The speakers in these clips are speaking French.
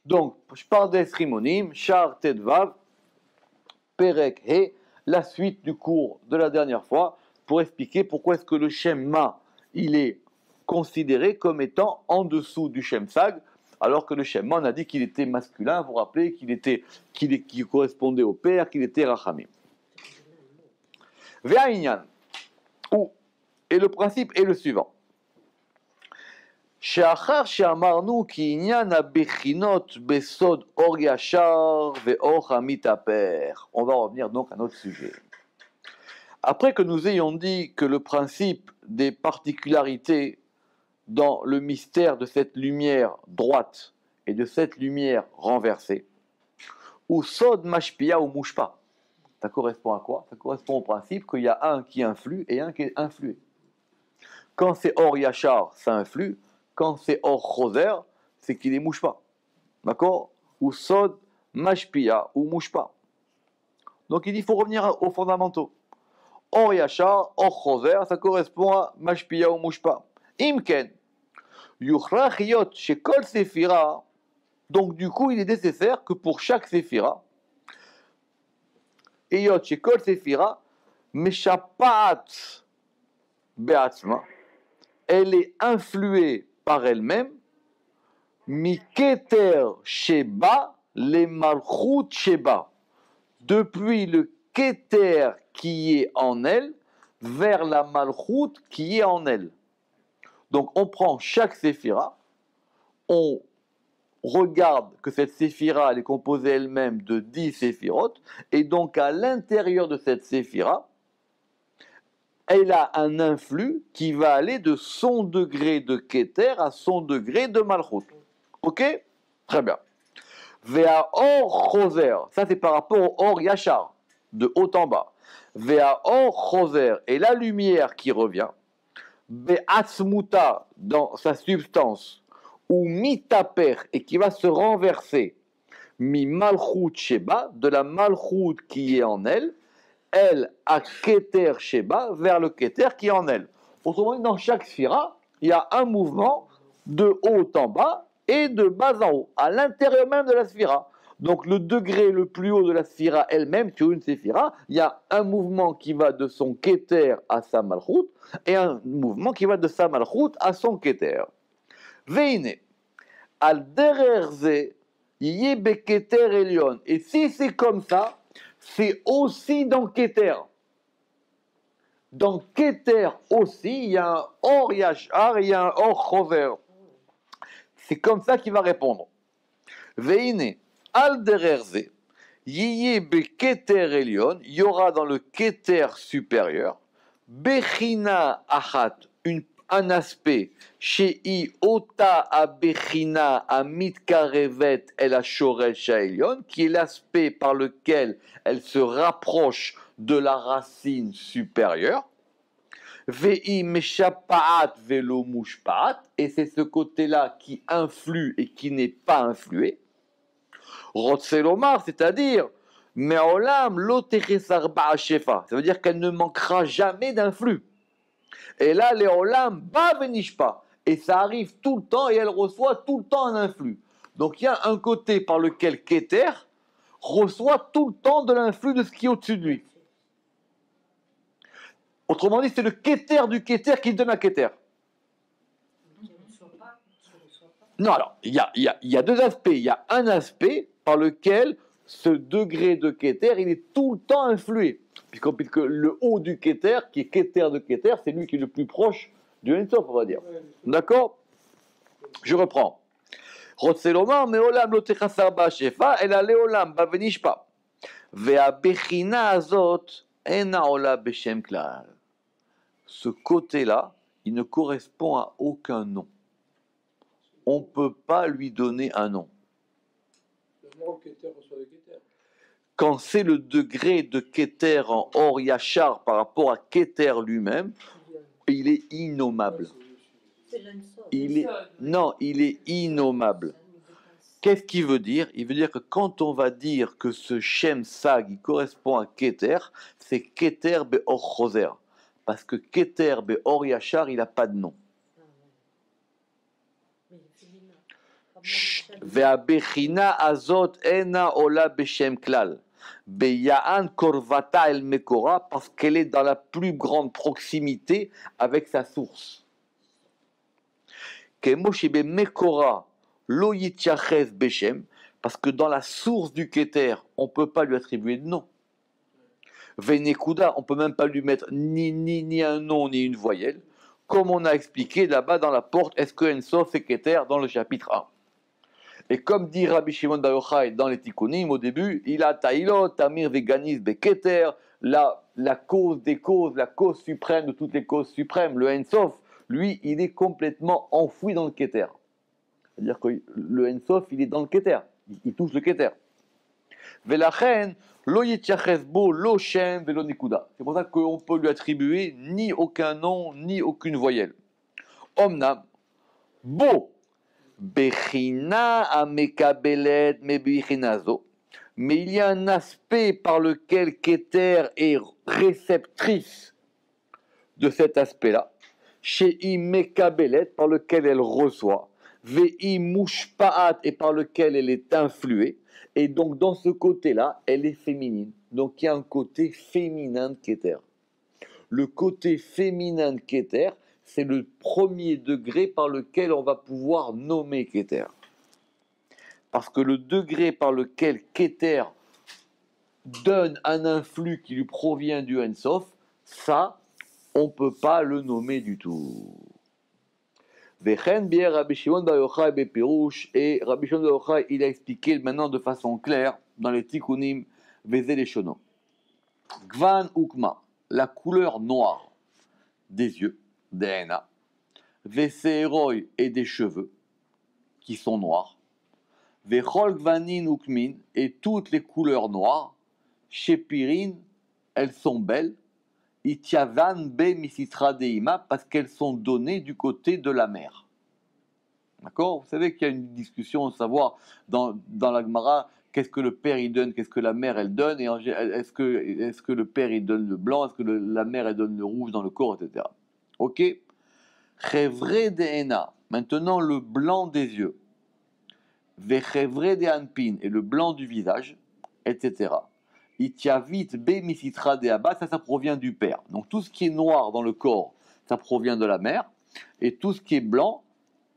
Donc, je parle d'Esrimonim, Char Tedvav, Perek He, la suite du cours de la dernière fois, pour expliquer pourquoi est-ce que le Shem Ma, il est considéré comme étant en dessous du Shem Sag, alors que le Shem Ma, on a dit qu'il était masculin, vous vous rappelez, qu'il correspondait au père, qu'il était Rachamim. Ve'ainyan, et le principe est le suivant. שאחר שאמרנו כי עניין הבחינות בסוד אור ישר ואור המתהפך. On va revenir donc à notre sujet. Après que nous ayons dit que le principe des particularités dans le mystère de cette lumière droite et de cette lumière renversée, ou sod mashpia ou mushpa, ça correspond à quoi? Ça correspond au principe qu'il y a un qui influe et un qui est influé. Quand c'est or yachar, ça influe. Quand c'est or choser, c'est qu'il ne mouche pas. D'accord? Ou sod, mashpia, ou mouche pas. Donc il dit qu'il faut revenir aux fondamentaux. Or yachar, or choser, ça correspond à mashpia ou mouche pas. Imken, yukhrach yot shekol sefira. Donc du coup, il est nécessaire que pour chaque sefira, yot shekol sefira, meshapaat be'atzma, elle est influée par elle-même, Miketer Sheba, les Malchut Sheba, depuis le Keter qui est en elle, vers la Malchut qui est en elle. Donc on prend chaque séphira, on regarde que cette séphira elle est composée elle-même de 10 séphirotes, et donc à l'intérieur de cette séphira, elle a un influx qui va aller de son degré de Keter à son degré de Malchut. Ok? Très bien. Vea or choser, ça c'est par rapport au or yachar, de haut en bas. Vea or choser, et la lumière qui revient, be'atzmuta, dans sa substance, ou mitaper, et qui va se renverser, mi malchut sheba, de la malchut qui est en elle, à keter sheba, vers le keter qui est en elle. Autrement dit, dans chaque sphira, il y a un mouvement de haut en bas, et de bas en haut, à l'intérieur même de la sphira. Donc le degré le plus haut de la sphira elle-même, sur une séphira, il y a un mouvement qui va de son keter à sa malchut, et un mouvement qui va de sa malchut à son keter. Veine, al dererze, yé beketer elion. Et si c'est comme ça, c'est aussi dans keter. Dans keter aussi, il y a un or yachar, il y a un or chover. C'est comme ça qu'il va répondre. Veine, al dererze, yiye be keter elion, il y aura dans le keter supérieur, bechina achat, un aspect, shei ota a bechina a mitkarevet el ashoresh elion, qui est l'aspect par lequel elle se rapproche de la racine supérieure. Vei meshapaat velo mushpaat, et c'est ce côté-là qui influe et qui n'est pas influé. Rotselomar, c'est-à-dire, me'olam lo teches arba'a shefa, ça veut dire qu'elle ne manquera jamais d'influx. Et là, les olam ba venishpa, et ça arrive tout le temps et elle reçoit tout le temps un influx. Donc il y a un côté par lequel Keter reçoit tout le temps de l'influx de ce qui est au-dessus de lui. Autrement dit, c'est le Keter du Keter qui donne à Keter. Non, alors, il y a deux aspects. Il y a un aspect par lequel ce degré de Keter, il est tout le temps influé. Puisque le haut du Keter, qui est Keter de Keter, c'est lui qui est le plus proche du Ein-Sof, on va dire. D'accord? Je reprends. Rotselomar, me'olam lo techasar ba shefa, ela leolam ba venishpa. Ve'abechina azot, ena ola beshem klal. Ce côté-là, il ne correspond à aucun nom. On ne peut pas lui donner un nom. Quand c'est le degré de Keter en or yachar par rapport à Keter lui-même, il est innommable. Il est innommable. Qu'est-ce qu'il veut dire? Il veut dire que quand on va dire que ce Shem Sag il correspond à Keter, c'est Keter Be'or Choser. Parce que Keter Be'or Yachar, il n'a pas de nom. Ve'abechina azot ena ola beshem klal. Beya'an korvata el mekora, parce qu'elle est dans la plus grande proximité avec sa source. Kemo shebe mekora lo yityaches beshem, parce que dans la source du Keter, on ne peut pas lui attribuer de nom. Venekuda, on ne peut même pas lui mettre ni un nom ni une voyelle, comme on a expliqué là-bas dans la porte, est-ce que Ensof est Keter dans le chapitre 1. Et comme dit Rabbi Shimon Bar Yochai dans les Tikkunim au début, il a Taïlot, Tamir Veganis Beketer, la cause des causes, la cause suprême de toutes les causes suprêmes, le Ensof, lui, il est complètement enfoui dans le Keter. C'est-à-dire que le Ensof, il est dans le Keter, il touche le Keter. Velachen, lo yityaches bo lo shem velo nekuda. C'est pour ça qu'on peut lui attribuer ni aucun nom, ni aucune voyelle. Omnam, bo, bechina amekabelet mebichinazo. Mais il y a un aspect par lequel Keter est réceptrice de cet aspect-là. Chez imekabelet, par lequel elle reçoit. Vei mushpaat, et par lequel elle est influée. Et donc, dans ce côté-là, elle est féminine. Donc, il y a un côté féminin de Keter. Le côté féminin de Keter, c'est le premier degré par lequel on va pouvoir nommer Keter. Parce que le degré par lequel Keter donne un influx qui lui provient du Ensof, ça, on ne peut pas le nommer du tout. Vechen bier Rabbi Shimon Bar Yochai bepirush, et Rabbi Shimon Bar Yochai, il a expliqué maintenant de façon claire dans les Tikkunim Vezé les Shono. Gvan ukma, la couleur noire des yeux, des henna, Veseeroi, et des cheveux qui sont noirs, Vechol gvanin ukmin, et toutes les couleurs noires, Shepirin, elles sont belles, Ityavan be misitra deima, parce qu'elles sont données du côté de la mer. D'accord? Vous savez qu'il y a une discussion à savoir dans la Gemara, qu'est-ce que le père il donne, qu'est-ce que la mère elle donne, et est-ce que le père il donne le blanc, est-ce que la mère elle donne le rouge dans le corps, etc. Ok? Chevre de henna, maintenant le blanc des yeux, vechevre de anpin, et le blanc du visage, etc. Itiavit be misitra de abba, ça provient du père. Donc tout ce qui est noir dans le corps, ça provient de la mère, et tout ce qui est blanc,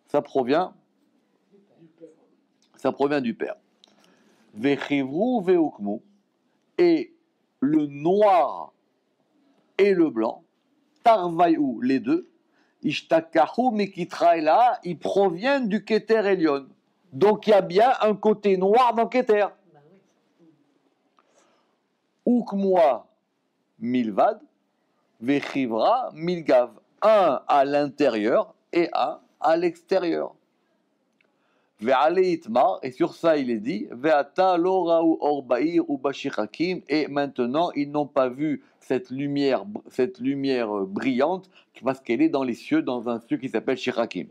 ça provient du père. Vechivru veukmu, et le noir et le blanc, tarvayu, les deux, ishtakahu mekitraela, ils proviennent du Keter Elyon. Donc il y a bien un côté noir dans Keter. Ukmoa milvad, vechivra milgav. Un à l'intérieur et un à l'extérieur. Ve'ale itmar, et sur ça il est dit, ve'ata lo ra'u or ba'ir ou bashichakim, et maintenant ils n'ont pas vu cette lumière brillante, parce qu'elle est dans les cieux, dans un cieux qui s'appelle Shichakim.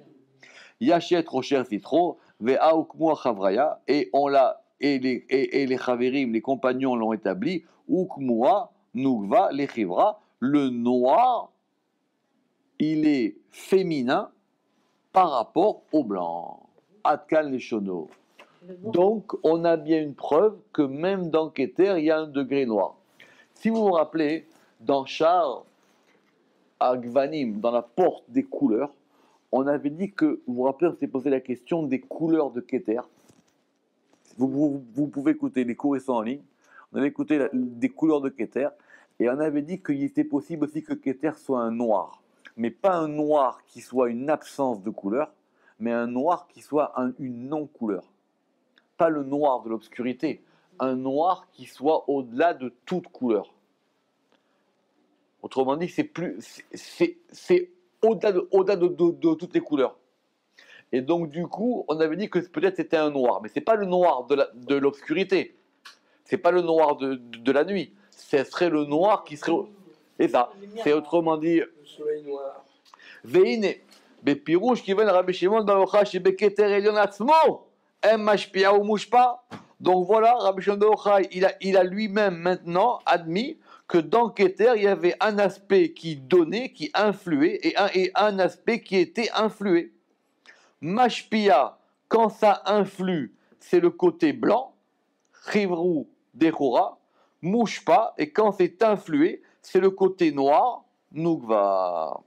Yachet rocher citro, ve'a ukmoa chavraya, et les chaverim, les compagnons l'ont établi, ukmoa nugva lechivra, le noir, il est féminin par rapport au blanc. Adkan les shono. Donc, on a bien une preuve que même dans Keter, il y a un degré noir. Si vous vous rappelez, dans Char Agvanim, dans la porte des couleurs, on avait dit que, vous vous rappelez, on s'est posé la question des couleurs de Keter. Vous pouvez écouter, les cours sont en ligne. On avait écouté des couleurs de Keter, et on avait dit qu'il était possible aussi que Keter soit un noir. Mais pas un noir qui soit une absence de couleur, mais un noir qui soit une non-couleur. Pas le noir de l'obscurité, un noir qui soit au-delà de toute couleur. Autrement dit, c'est au-delà de toutes les couleurs. Et donc, du coup, on avait dit que peut-être c'était un noir, mais c'est pas le noir de l'obscurité. C'est pas le noir de la nuit. Ce serait le noir qui serait... Et ça, c'est autrement dit... Le soleil noir. Veine, bepirouche qui vient de Rabbi Shimon Bar Yochai chez Beketer Elyon Atzmo, em mashpia ou mushpa. Donc voilà, Rabbi Shimon Bar Yochai, il a lui-même maintenant admis que dans Keter, il y avait un aspect qui donnait, qui influait, et un aspect qui était influé. Mashpia, Quand ça influe, c'est le côté blanc, Chivru Dechora, Mouchpa, et quand c'est influé, c'est le côté noir, Nugva.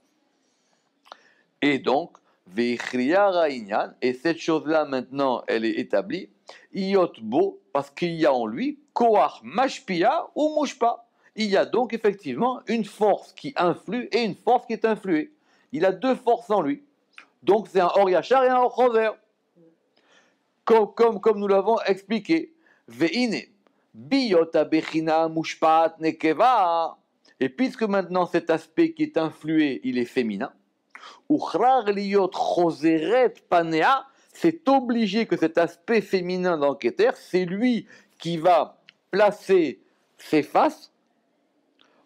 Et donc, Veichriya Rainyan, et cette chose-là maintenant, elle est établie, Iotbo, parce qu'il y a en lui, Koach Mashpia ou Mouchpa. Il y a donc effectivement une force qui influe et une force qui est influée. Il a deux forces en lui. Donc c'est un Or Yachar et un Or Choser. Comme nous l'avons expliqué. Veine, Biyota Bechina Mushpat Nekeva. Et puisque maintenant cet aspect qui est influé, il est féminin, Uchrar Liot Choseret Panea, c'est obligé que cet aspect féminin dans le Keter, c'est lui qui va placer ses faces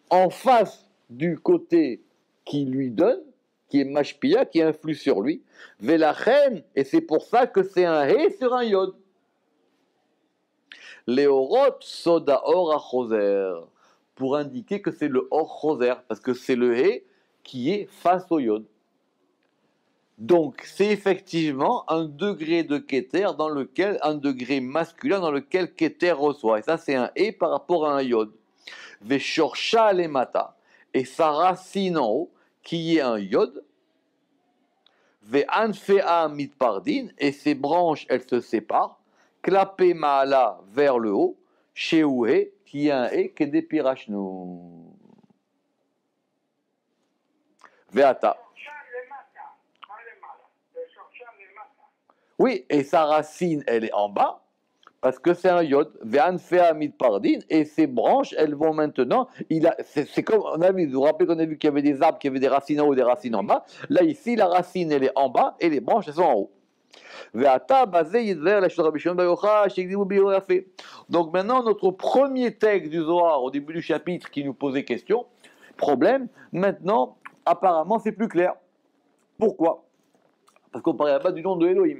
en face du côté qui lui donne, qui est Mashpia, qui influe sur lui, Velachen, et c'est pour ça que c'est un He sur un Yod. Leorot Soda Or Achoser, pour indiquer que c'est le Or Choser, parce que c'est le He qui est face au Yod. Donc, c'est effectivement un degré de Keter dans lequel, un degré masculin dans lequel Keter reçoit. Et ça, c'est un He par rapport à un Yod. Veshorsha lemata, et sa racine en haut, qui est un Yod. Ve'anfea mitpardin, et ses branches, elles se séparent. Klapé maala, vers le haut. Sheuhe, qui est un He, kedepirashnu. Ve'ata. Oui, et sa racine, elle est en bas, parce que c'est un Yod. Ve'anfea mitpardin, et ses branches, elles vont maintenant. C'est comme on a vu, vous vous rappelez qu'on a vu qu'il y avait des arbres qui avaient des racines en haut et des racines en bas. Là, ici, la racine, elle est en bas, et les branches, elles sont en haut. Donc maintenant, notre premier texte du Zohar, au début du chapitre, qui nous posait question, problème, maintenant, apparemment, c'est plus clair. Pourquoi? Parce qu'on parlait là-bas du nom de Elohim.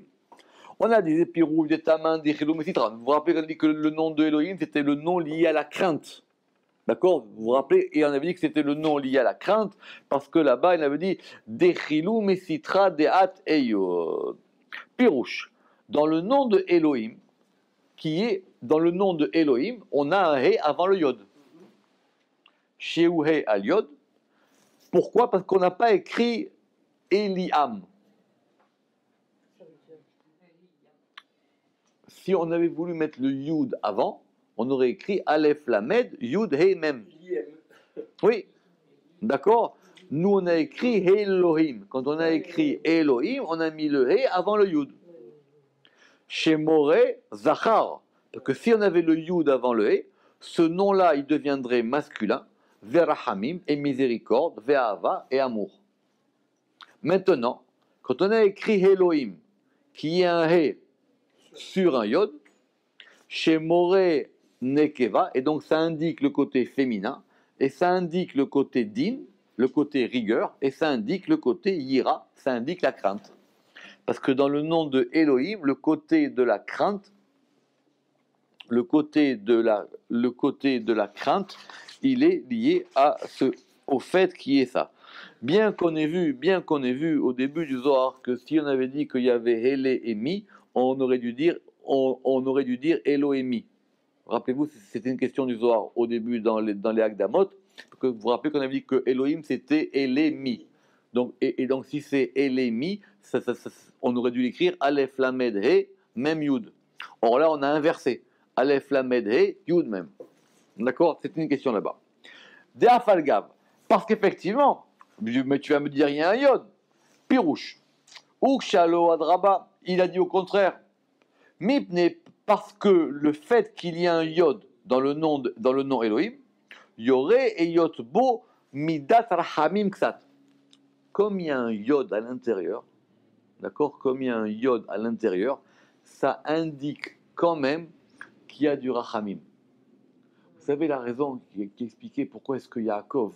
On a des épirous, des tamins, des chilum, etc. Vous vous rappelez qu'on a dit que le nom de Elohim, c'était le nom lié à la crainte. D'accord? Vous vous rappelez? Et on avait dit que c'était le nom lié à la crainte, parce que là-bas, il avait dit des chilum, citra, des hat, eyod. Pirouche. Dans le nom de Elohim, qui est dans le nom de Elohim, on a un He avant le Yod. Sheu He al Yod. Pourquoi? Parce qu'on n'a pas écrit Eliam. Si on avait voulu mettre le Yud avant, on aurait écrit Aleph Lamed, Yud He Mem. Oui, d'accord. Nous, on a écrit Elohim. Quand on a écrit Elohim, on a mis le He avant le Yud. Chez Moré, Zachar. Parce que si on avait le Yud avant le He, ce nom-là, il deviendrait masculin. Verahamim et miséricorde, Ve'ava et amour. Maintenant, quand on a écrit Elohim, qui est un He sur un Yod, chez Moré Nekeva, et donc ça indique le côté féminin, et ça indique le côté din, le côté rigueur, et ça indique le côté yira, ça indique la crainte. Parce que dans le nom de Elohim, le côté de la crainte, le côté de la crainte, il est lié au fait qui est ça. Bien qu'on ait vu au début du Zohar que si on avait dit qu'il y avait Hele et Mi, on aurait dû dire Elohimi. Rappelez-vous, c'était une question du Zohar au début dans les Hakdamot, que vous vous rappelez qu'on avait dit que Elohim c'était Elemi. Donc, et donc si c'est Elemi, on aurait dû l'écrire Aleph Lamed He, même Yud. Or là, on a inversé. Aleph Lamed He, Yud même. D'accord? C'est une question là-bas. Deafalgav. Parce qu'effectivement, mais tu vas me dire, il y a un Yod. Pirouche. Ukshalo Adraba. Il a dit au contraire. Mipne, parce que le fait qu'il y a un Yod dans le nom Elohim, Yoré et Yotbo Midat Rahamim Ksat. Comme il y a un Yod à l'intérieur, d'accord? Comme il y a un Yod à l'intérieur, ça indique quand même qu'il y a du Rachamim. Vous savez la raison qui expliquait pourquoi est-ce que Yaakov,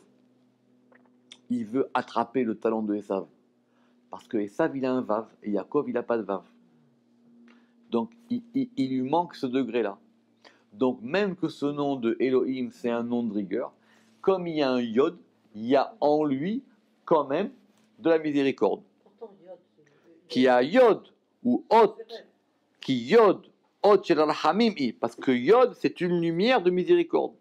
il veut attraper le talon de Esav. Parce que Esav, il a un Vav, et Yaakov, il n'a pas de Vav. Donc, il lui manque ce degré-là. Donc, même que ce nom de Elohim, c'est un nom de rigueur, comme il y a un Yod, il y a en lui, quand même, de la miséricorde. Qui a Yod, ou Hot, Qui Yod, Od Shel Rahamim I, parce que Yod, c'est une lumière de miséricorde.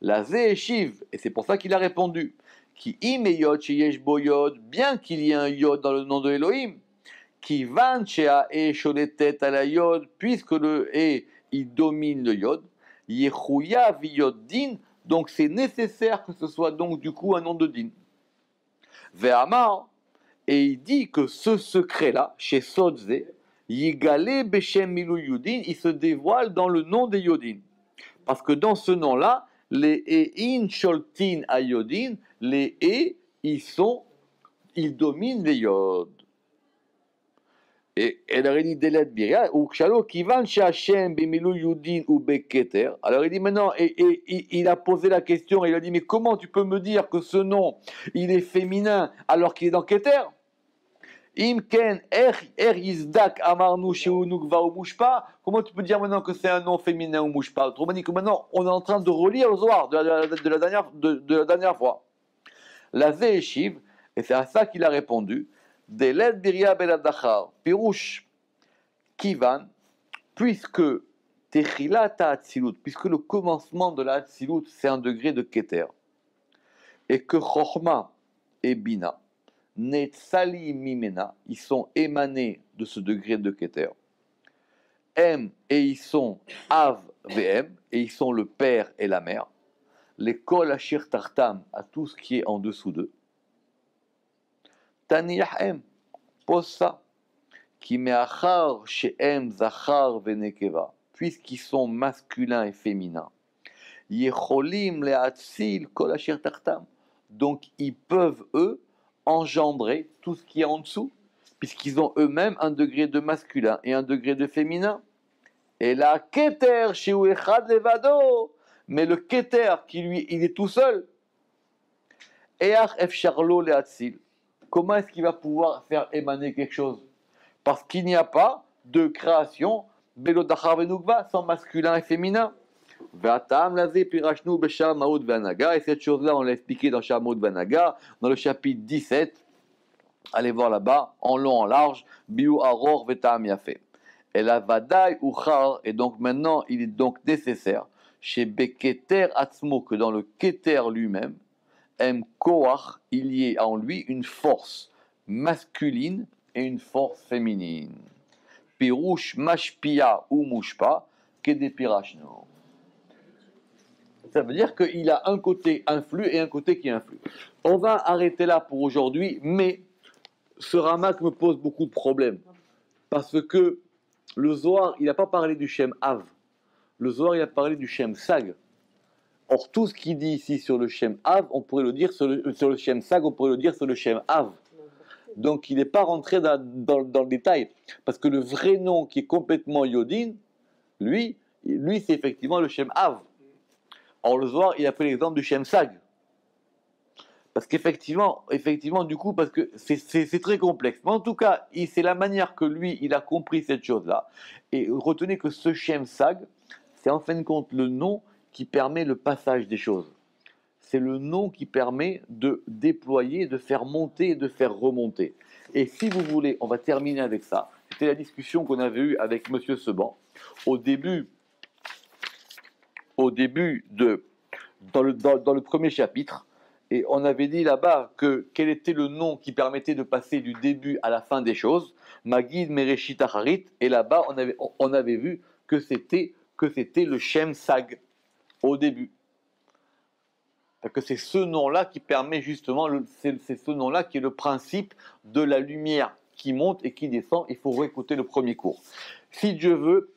La Zéchiv, et c'est pour ça qu'il a répondu, qui Im et Yod Sheyesh Bo Yod, bien qu'il y ait un Yod dans le nom de Elohim, qui Van Shea E Sholetet à la Yod, puisque le E, il domine le Yod, Yechouya Viyod Din, donc c'est nécessaire que ce soit donc du coup un nom de Din. Ve'amar, et il dit que ce secret-là, chez Sodze, Yigale Beshem Milou Yudin, il se dévoile dans le nom des Yodin. Parce que dans ce nom-là, les Ein Sholtin à Yodin, les E, ils dominent les Yod. Et elle aurait dit Delet Biria, ou Kshalo, Kivan Shachem Bemilou Yudin ou Beketer. Alors il dit maintenant, il a posé la question, il a dit, mais comment tu peux me dire que ce nom, il est féminin alors qu'il est dans Keter? Imken Yizdak Amarnu Sheunukva ou Mushpa. Comment tu peux dire maintenant que c'est un nom féminin ou Mushpa? Autrement dit que maintenant on est en train de relire le Zohar de la dernière fois. La Zéchiv, et c'est à ça qu'il a répondu. Deled Biria Beladachar, Pirouche, Kivan, puisque Techilat Hatzilut, puisque le commencement de la Hatzilut c'est un degré de Keter, et que Chochma et Bina, Netzali Mimena, ils sont émanés de ce degré de Keter. M, et ils sont Av VM, et ils sont le père et la mère. Les Kol Ashir Tartam, à tout ce qui est en dessous d'eux. Taniyahem, pose ça. Qui me'achar she'em zachar venekeva, puisqu'ils sont masculins et féminins. Yecholim le'atzil kol ashir tartam. Donc ils peuvent, eux, engendrer tout ce qui est en dessous, puisqu'ils ont eux-mêmes un degré de masculin et un degré de féminin. Et la keter she'u echad levado, mais le keter qui lui, il est tout seul. Each efsharlo le'atzil. Comment est-ce qu'il va pouvoir faire émaner quelque chose? Parce qu'il n'y a pas de création belodachar venukva sans masculin et féminin. Ve'atam lazé pirashnu b'sham maoud ve'anaga, et cette chose-là on l'a expliqué dans Sham maoud ve'anaga dans le chapitre 17. Allez voir là-bas en long en large. Biu aror ve'tam yafé. Et la vadaï uchar, et donc maintenant il est donc nécessaire chez beketer atzmo, que dans le keter lui-même, M koach, il y ait en lui une force masculine et une force féminine. Pirouche mashpia ou mushpa, kede pirashno. Ça veut dire qu'il a un côté influx et un côté qui influe. On va arrêter là pour aujourd'hui, mais ce ramak me pose beaucoup de problèmes. Parce que le Zohar, il n'a pas parlé du Shem Av. Le Zohar, il a parlé du Shem Sag. Or, tout ce qu'il dit ici sur le Shem Av, on pourrait le dire sur le Shem Sag, on pourrait le dire sur le Shem Av. Donc, il n'est pas rentré dans le détail. Parce que le vrai nom qui est complètement Yodin, lui c'est effectivement le Shem Av. Or, le Zohar, il a pris l'exemple du Shem Sag. Parce qu'effectivement, du coup, parce que c'est très complexe. Mais en tout cas, c'est la manière que lui, il a compris cette chose-là. Et retenez que ce Shem Sag, c'est en fin de compte le nom qui permet le passage des choses. C'est le nom qui permet de déployer, de faire monter et de faire remonter. Et si vous voulez, on va terminer avec ça. C'était la discussion qu'on avait eue avec Monsieur Seban. Au début dans le premier chapitre, et on avait dit là-bas quel était le nom qui permettait de passer du début à la fin des choses. Magid Mereshit Acharit. Et là-bas, on avait vu que c'était le Shem Sag au début. Que c'est ce nom-là qui permet justement, c'est ce nom-là qui est le principe de la lumière qui monte et qui descend. Il faut réécouter le premier cours. Si Dieu veut,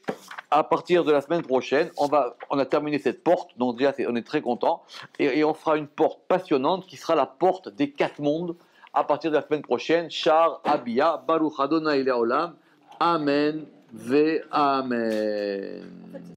à partir de la semaine prochaine, on a terminé cette porte, donc déjà on est très content, et on fera une porte passionnante qui sera la porte des 4 mondes à partir de la semaine prochaine. Shar Abia, Baruch Adonai Leolam, Amen ve Amen.